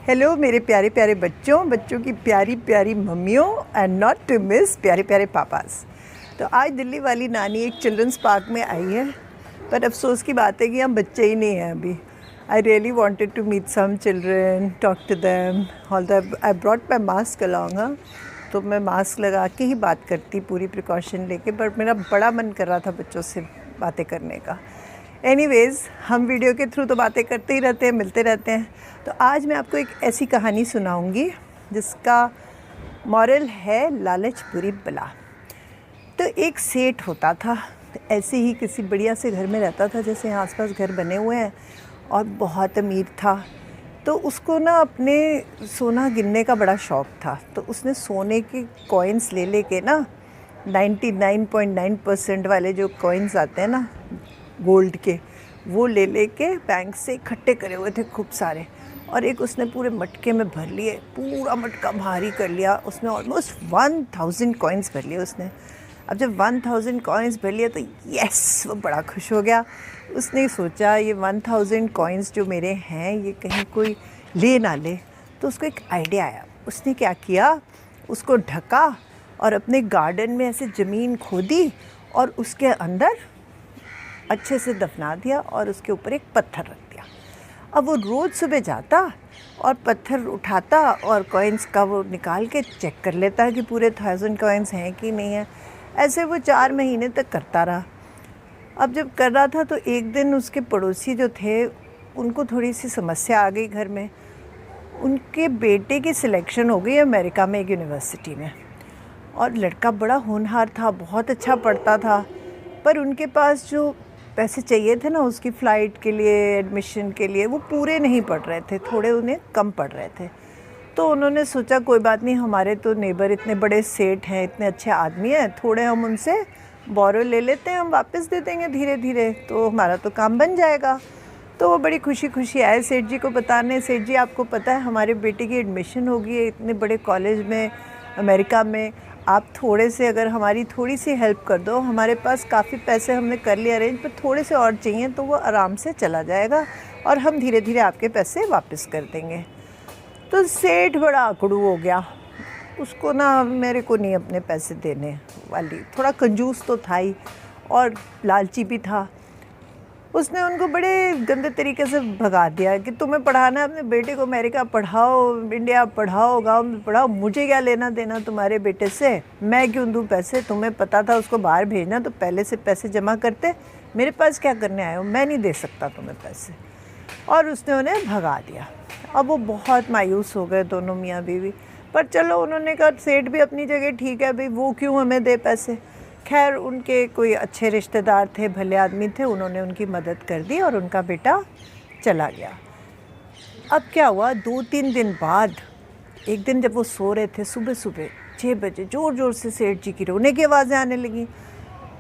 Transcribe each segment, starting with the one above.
Hello मेरे प्यारे प्यारे बच्चों की प्यारी प्यारी मम्मियों एंड नॉट टू मिस प्यारे प्यारे पापास। तो आज दिल्ली वाली नानी एक चिल्ड्रंस पार्क में आई है, पर अफसोस की बात है कि हम बच्चे ही नहीं हैं अभी। I really wanted to meet some children, talk to them. Although I brought my mask along, तो मैं मास्क लगा के ही बात करती, पूरी प्रिकॉशन लेके, पर मेरा बड़ा मन कर रहा था बच्चों से बातें करने का। एनीवेज़, हम वीडियो के थ्रू तो बातें करते ही रहते हैं, मिलते रहते हैं। तो आज मैं आपको एक ऐसी कहानी सुनाऊंगी जिसका मॉरल है लालच बुरी बला। तो एक सेठ होता था, ऐसे ही किसी बढ़िया से घर में रहता था, जैसे यहाँ आसपास घर बने हुए हैं, और बहुत अमीर था। तो उसको ना अपने सोना गिनने का बड़ा शौक़ था। तो उसने सोने के कॉइन्स ले लेके ना 99.9% वाले जो कॉइन्स आते हैं ना गोल्ड के, वो ले लेके बैंक से इकट्ठे करे हुए थे खूब सारे, और एक उसने पूरे मटके में भर लिए, पूरा मटका भारी कर लिया। उसमें ऑलमोस्ट 1000 कॉइन्स भर लिए उसने। अब जब 1000 कॉइन्स भर लिए तो यस, वो बड़ा खुश हो गया। उसने सोचा ये 1000 कॉइन्स जो मेरे हैं ये कहीं कोई ले ना ले। तो उसको एक आइडिया आया। उसने क्या किया, उसको ढका और अपने गार्डन में ऐसे ज़मीन खोदी और उसके अंदर अच्छे से दफना दिया और उसके ऊपर एक पत्थर रख दिया। अब वो रोज़ सुबह जाता और पत्थर उठाता और कॉइन्स का वो निकाल के चेक कर लेता कि पूरे 1000 कॉइन्स हैं कि नहीं है। ऐसे वो 4 महीने तक करता रहा। अब जब कर रहा था तो एक दिन उसके पड़ोसी जो थे उनको थोड़ी सी समस्या आ गई घर में। उनके बेटे की सिलेक्शन हो गई अमेरिका में एक यूनिवर्सिटी में, और लड़का बड़ा होनहार था, बहुत अच्छा पढ़ता था, पर उनके पास जो पैसे चाहिए थे ना उसकी फ़्लाइट के लिए, एडमिशन के लिए, वो पूरे नहीं पड़ रहे थे, थोड़े उन्हें कम पड़ रहे थे। तो उन्होंने सोचा कोई बात नहीं, हमारे तो नेबर इतने बड़े सेठ हैं, इतने अच्छे आदमी हैं, थोड़े हम उनसे बोरो ले लेते हैं, हम वापस दे देंगे धीरे धीरे, तो हमारा तो काम बन जाएगा। तो वो बड़ी खुशी खुशी आए सेठ जी को बताने, सेठ जी आपको पता है हमारे बेटे की एडमिशन हो गई है इतने बड़े कॉलेज में अमेरिका में, आप थोड़े से अगर हमारी थोड़ी सी हेल्प कर दो, हमारे पास काफ़ी पैसे हमने कर लिए अरेंज, पर थोड़े से और चाहिए तो वो आराम से चला जाएगा और हम धीरे धीरे आपके पैसे वापस कर देंगे। तो सेठ बड़ा अकड़ू हो गया। उसको ना मेरे को नहीं अपने पैसे देने वाली, थोड़ा कंजूस तो था ही और लालची भी था। उसने उनको बड़े गंदे तरीके से भगा दिया कि तुम्हें पढ़ाना है अपने बेटे को, अमेरिका पढ़ाओ, इंडिया पढ़ाओ, गांव में पढ़ाओ, मुझे क्या लेना देना तुम्हारे बेटे से, मैं क्यों दूँ पैसे, तुम्हें पता था उसको बाहर भेजना तो पहले से पैसे जमा करते, मेरे पास क्या करने आए हो, मैं नहीं दे सकता तुम्हें पैसे। और उसने उन्हें भगा दिया। अब वो बहुत मायूस हो गए दोनों मियाँ बीवी, पर चलो उन्होंने कहा सेठ भी अपनी जगह ठीक है भाई, वो क्यों हमें दे पैसे। खैर उनके कोई अच्छे रिश्तेदार थे, भले आदमी थे, उन्होंने उनकी मदद कर दी और उनका बेटा चला गया। अब क्या हुआ, 2-3 दिन बाद एक दिन जब वो सो रहे थे, सुबह सुबह 6 बजे ज़ोर ज़ोर से सेठ जी की रोने की आवाज़ें आने लगी।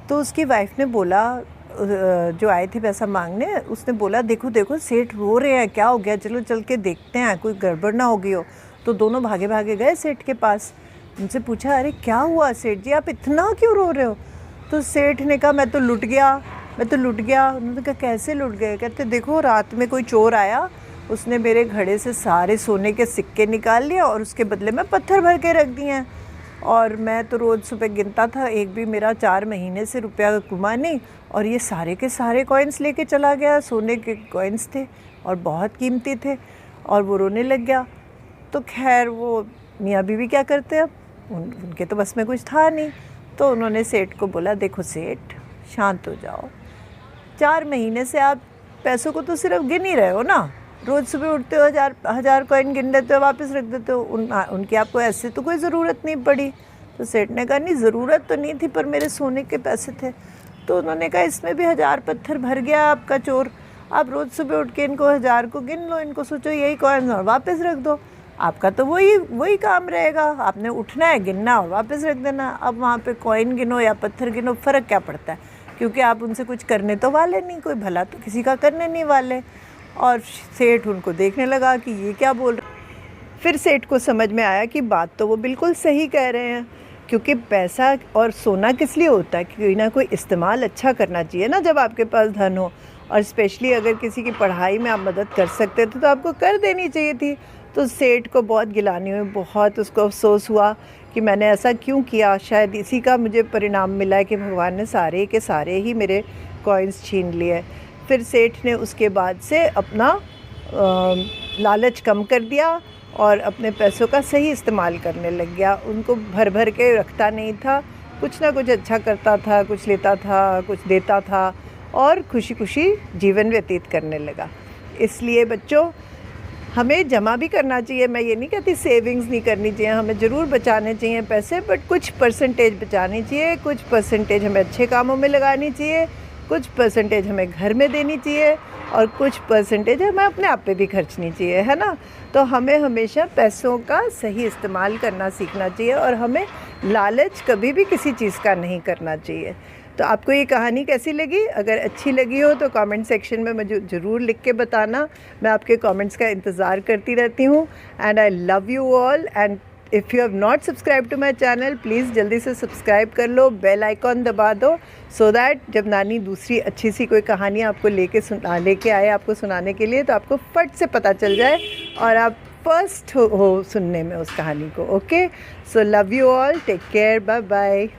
तो उसकी वाइफ ने बोला, जो आए थे पैसा मांगने, उसने बोला देखो देखो सेठ रो रहे हैं, क्या हो गया, चलो चल के देखते हैं, कोई गड़बड़ ना हो गई हो। तो दोनों भागे भागे गए सेठ के पास। उनसे पूछा अरे क्या हुआ सेठ जी, आप इतना क्यों रो रहे हो। तो सेठ ने कहा मैं तो लुट गया, मैं तो लुट गया। उन्होंने कहा कैसे लुट गए। कहते देखो रात में कोई चोर आया, उसने मेरे घड़े से सारे सोने के सिक्के निकाल लिए और उसके बदले में पत्थर भर के रख दिए हैं, और मैं तो रोज़ सुबह गिनता था, एक भी मेरा 4 महीने से रुपया घुमा नहीं, और ये सारे के सारे कॉइन्स लेके चला गया। सोने के कॉइन्स थे और बहुत कीमती थे, और वो रोने लग गया। तो खैर वो मियाँ बीवी क्या करते, अब उनके तो बस में कुछ था नहीं। तो उन्होंने सेठ को बोला देखो सेठ शांत हो जाओ, 4 महीने से आप पैसों को तो सिर्फ गिन ही रहे हो ना, रोज़ सुबह उठते हो, हज़ार कॉइन गिन लेते हो, वापस रख देते हो, उनकी आपको ऐसे तो कोई ज़रूरत नहीं पड़ी। तो सेठ ने कहा नहीं ज़रूरत तो नहीं थी, पर मेरे सोने के पैसे थे। तो उन्होंने कहा इसमें भी 1000 पत्थर भर गया आपका चोर, आप रोज़ सुबह उठ के इनको 1000 को गिन लो, इनको सोचो यही कॉइन और वापस रख दो, आपका तो वही काम रहेगा, आपने उठना है, गिनना और वापस रख देना। अब वहाँ पे कॉइन गिनो या पत्थर गिनो, फ़र्क क्या पड़ता है, क्योंकि आप उनसे कुछ करने तो वाले नहीं, कोई भला तो किसी का करने नहीं वाले। और सेठ उनको देखने लगा कि ये क्या बोल रहे। फिर सेठ को समझ में आया कि बात तो वो बिल्कुल सही कह रहे हैं, क्योंकि पैसा और सोना किस लिए होता है, कोई ना कोई इस्तेमाल अच्छा करना चाहिए ना जब आपके पास धन हो। और स्पेशली अगर किसी की पढ़ाई में आप मदद कर सकते थे तो आपको कर देनी चाहिए थी। तो सेठ को बहुत गिलानी हुई, बहुत उसको अफसोस हुआ कि मैंने ऐसा क्यों किया। शायद इसी का मुझे परिणाम मिला है कि भगवान ने सारे के सारे ही मेरे कॉइन्स छीन लिए। फिर सेठ ने उसके बाद से अपना लालच कम कर दिया और अपने पैसों का सही इस्तेमाल करने लग गया। उनको भर भर के रखता नहीं था, कुछ ना कुछ अच्छा करता था, कुछ लेता था, कुछ देता था और खुशी खुशी जीवन व्यतीत करने लगा। इसलिए बच्चों, हमें जमा भी करना चाहिए। मैं ये नहीं कहती सेविंग्स नहीं करनी चाहिए, हमें ज़रूर बचाने चाहिए पैसे, बट कुछ परसेंटेज बचानी चाहिए, कुछ परसेंटेज हमें अच्छे कामों में लगानी चाहिए, कुछ परसेंटेज हमें घर में देनी चाहिए और कुछ परसेंटेज हमें अपने आप पे भी खर्चनी चाहिए, है ना। तो हमें हमेशा पैसों का सही इस्तेमाल करना सीखना चाहिए और हमें लालच कभी भी किसी चीज़ का नहीं करना चाहिए। तो आपको ये कहानी कैसी लगी? अगर अच्छी लगी हो तो कमेंट सेक्शन में मुझे ज़रूर लिख के बताना। मैं आपके कमेंट्स का इंतज़ार करती रहती हूँ। And I love you all. And if you have not subscribe to my channel, please जल्दी से सब्सक्राइब कर लो, बेल आइकॉन दबा दो, सो दैट जब नानी दूसरी अच्छी सी कोई कहानी आपको लेके आए आपको सुनाने के लिए, तो आपको फट से पता चल जाए और आप फर्स्ट हो सुनने में उस कहानी को। Okay, so love you all, take care, bye bye.